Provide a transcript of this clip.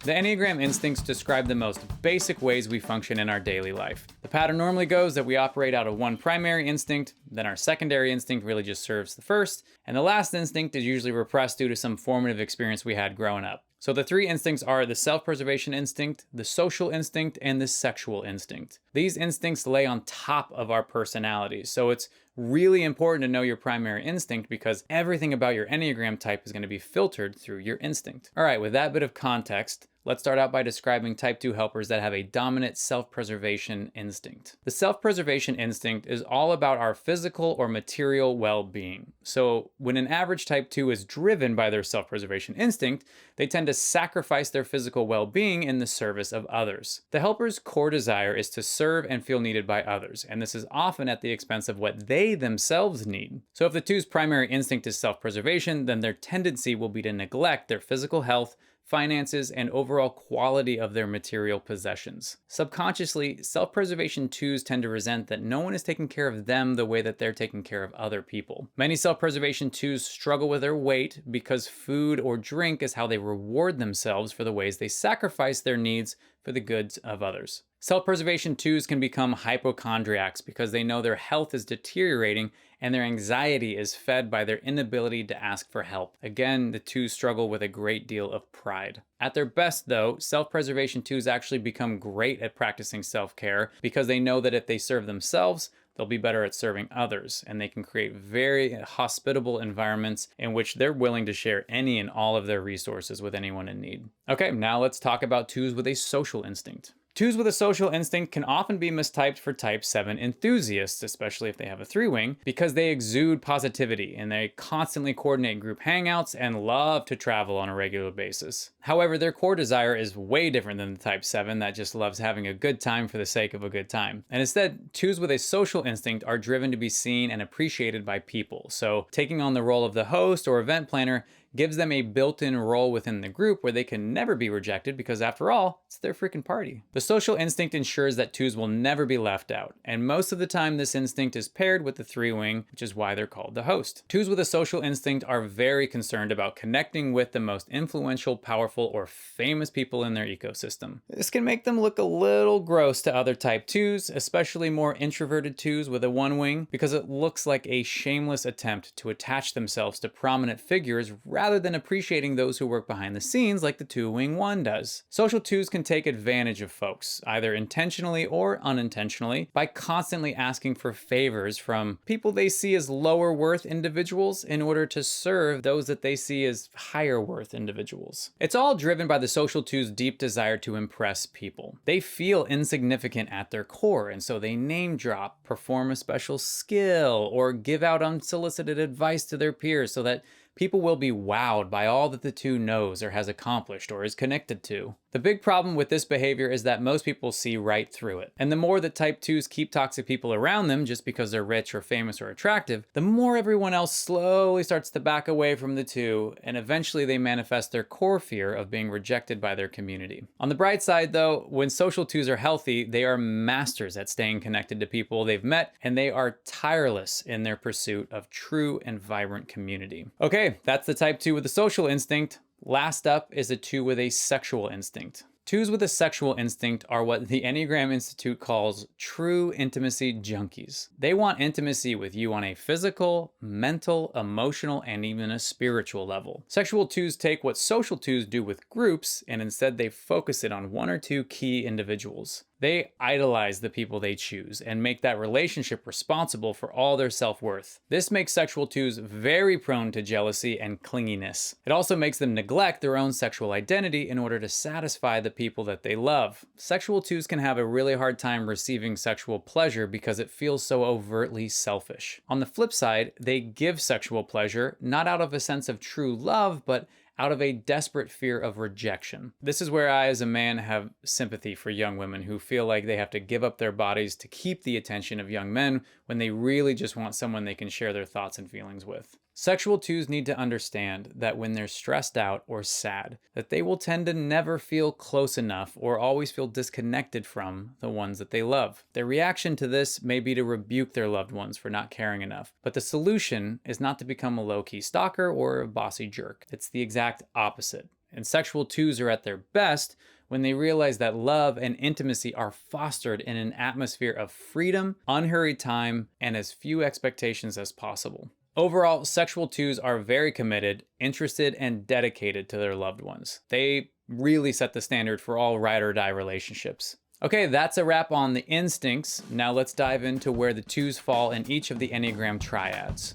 The Enneagram instincts describe the most basic ways we function in our daily life. The pattern normally goes that we operate out of one primary instinct, then our secondary instinct really just serves the first, and the last instinct is usually repressed due to some formative experience we had growing up. So the three instincts are the self-preservation instinct, the social instinct, and the sexual instinct. These instincts lay on top of our personalities, so it's really important to know your primary instinct because everything about your Enneagram type is going to be filtered through your instinct. All right, with that bit of context, let's start out by describing type 2 helpers that have a dominant self-preservation instinct. The self-preservation instinct is all about our physical or material well-being. So when an average type 2 is driven by their self-preservation instinct, they tend to sacrifice their physical well-being in the service of others. The helper's core desire is to serve and feel needed by others, and this is often at the expense of what they themselves need. So if the 2's primary instinct is self-preservation, then their tendency will be to neglect their physical health, finances, and overall quality of their material possessions. Subconsciously, self-preservation 2s tend to resent that no one is taking care of them the way that they're taking care of other people. Many self-preservation 2s struggle with their weight because food or drink is how they reward themselves for the ways they sacrifice their needs for the goods of others. Self-preservation 2s can become hypochondriacs because they know their health is deteriorating and their anxiety is fed by their inability to ask for help. Again, the 2s struggle with a great deal of pride. At their best, though, self-preservation 2s actually become great at practicing self-care because they know that if they serve themselves, they'll be better at serving others, and they can create very hospitable environments in which they're willing to share any and all of their resources with anyone in need. Okay, now let's talk about 2s with a social instinct. 2s with a social instinct can often be mistyped for type 7 enthusiasts, especially if they have a 3-wing, because they exude positivity and they constantly coordinate group hangouts and love to travel on a regular basis. However, their core desire is way different than the type 7 that just loves having a good time for the sake of a good time. And instead, 2s with a social instinct are driven to be seen and appreciated by people. So taking on the role of the host or event planner gives them a built-in role within the group where they can never be rejected because after all, it's their freaking party. The social instinct ensures that 2s will never be left out, and most of the time this instinct is paired with the 3-wing, which is why they're called the host. 2s with a social instinct are very concerned about connecting with the most influential, powerful, or famous people in their ecosystem. This can make them look a little gross to other type 2s, especially more introverted 2s with a 1-wing, because it looks like a shameless attempt to attach themselves to prominent figures rather than appreciating those who work behind the scenes like the 2-wing 1 does. Social 2s can take advantage of folks, either intentionally or unintentionally, by constantly asking for favors from people they see as lower worth individuals in order to serve those that they see as higher worth individuals. It's all driven by the social 2's deep desire to impress people. They feel insignificant at their core, and so they name drop, perform a special skill, or give out unsolicited advice to their peers so that people will be wowed by all that the 2 knows or has accomplished or is connected to. The big problem with this behavior is that most people see right through it. And the more that type 2s keep toxic people around them just because they're rich or famous or attractive, the more everyone else slowly starts to back away from the 2, and eventually they manifest their core fear of being rejected by their community. On the bright side though, when social 2s are healthy, they are masters at staying connected to people they've met, and they are tireless in their pursuit of true and vibrant community. Okay, that's the type 2 with the social instinct. Last up is a 2 with a sexual instinct. 2s with a sexual instinct are what the Enneagram Institute calls true intimacy junkies. They want intimacy with you on a physical, mental, emotional, and even a spiritual level. Sexual 2s take what social 2s do with groups, and instead they focus it on 1 or 2 key individuals. They idolize the people they choose and make that relationship responsible for all their self-worth. This makes sexual 2s very prone to jealousy and clinginess. It also makes them neglect their own sexual identity in order to satisfy the people that they love. Sexual 2s can have a really hard time receiving sexual pleasure because it feels so overtly selfish. On the flip side, they give sexual pleasure not out of a sense of true love, but out of a desperate fear of rejection. This is where I, as a man, have sympathy for young women who feel like they have to give up their bodies to keep the attention of young men when they really just want someone they can share their thoughts and feelings with. Sexual 2s need to understand that when they're stressed out or sad, that they will tend to never feel close enough or always feel disconnected from the ones that they love. Their reaction to this may be to rebuke their loved ones for not caring enough, but the solution is not to become a low-key stalker or a bossy jerk. It's the exact opposite. And sexual twos are at their best when they realize that love and intimacy are fostered in an atmosphere of freedom, unhurried time, and as few expectations as possible. Overall, sexual twos are very committed, interested, and dedicated to their loved ones. They really set the standard for all ride or die relationships. Okay, that's a wrap on the instincts. Now let's dive into where the twos fall in each of the Enneagram triads.